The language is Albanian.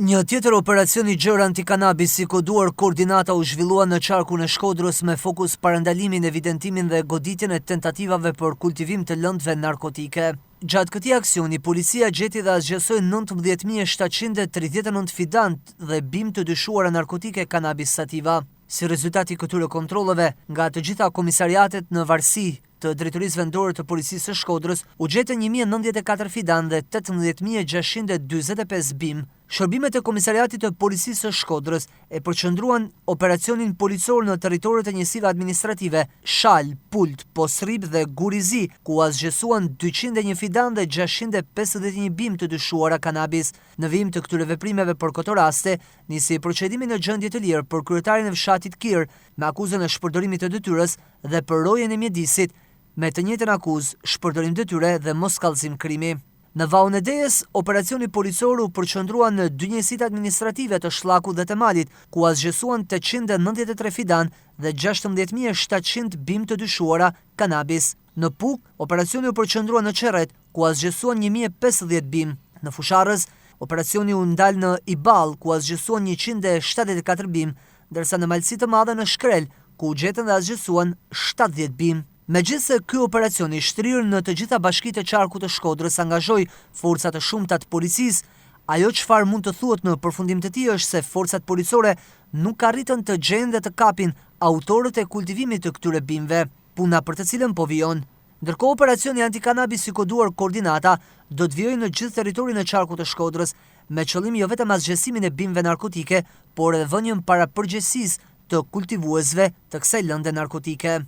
Një tjetër operacion i gjerë antikanabis i koduar koordinata u zhvillua në qarkun e Shkodrës me fokus parandalimin, evidentimin dhe goditjen e tentativave për kultivim të lëndëve narkotike. Gjatë këtij aksioni, policia gjeti dhe asgjësoi 19.739 fidant dhe bim të dyshuara narkotike kanabis sativa. Si rezultati këtyre kontrolleve, nga të gjitha komisariatet në varësi të Drejtorisë Vendore të Policisë së Shkodrës, u gjetën 1094 fidan dhe 18.645 bim. Shërbimet e Komisariatit të Policisë së Shkodrës e përqendruan operacionin policor në territoret e njësive administrative Shal, Pult, Posrib dhe Gurizi, ku asgjësuan 201 fidan dhe 651 bim të dyshuara kanabis. Në vijim të këtyre veprimeve për këto raste, nisi procedimi në gjendje të lirë për kryetarin e fshatit Kir me akuzën e shpërdorimit të detyrës dhe për rojën e mjedisit, me të njëjtën akuzë, shpërdorim detyre dhe moskallëzim krimi. Në Vaun e Dejes, operacioni policor u përqendrua në dy njësitë administrative të Shllakut dhe të Malit, ku asgjësuan 893 fidan dhe 16.700 bim të dyshuara kanabis. Në Puk, operacioni u përqendrua në Çerret, ku asgjësuan 1050 bim. Në Fusharrës, operacioni u ndal në Iball, ku asgjësuan 174 bim, ndërsa në Malësi të Madhe në Shkrel, ku u gjetën dhe asgjësuan 70 bim. Megjithse ky operacion i shtrirë në të gjitha bashkitë e qarkut të Shkodrës angazhoi forcat të shumta të policisë, ajo çfarë mund të thuhet në përfundim të tij është se forcat policore nuk arritën të gjejnë dhe të kapin autorët e kultivimit të këtyre bimëve, puna për të cilën po vijon. Ndërkohë, operacioni antikanabis i koduar koordinata do të vijojë në gjithë territorin e qarkut të Shkodrës, me qëllim jo vetëm asgjësimin e bimëve narkotike, por edhe vënien para përgjegjësisë të kultivuesve të kësaj lënde narkotike.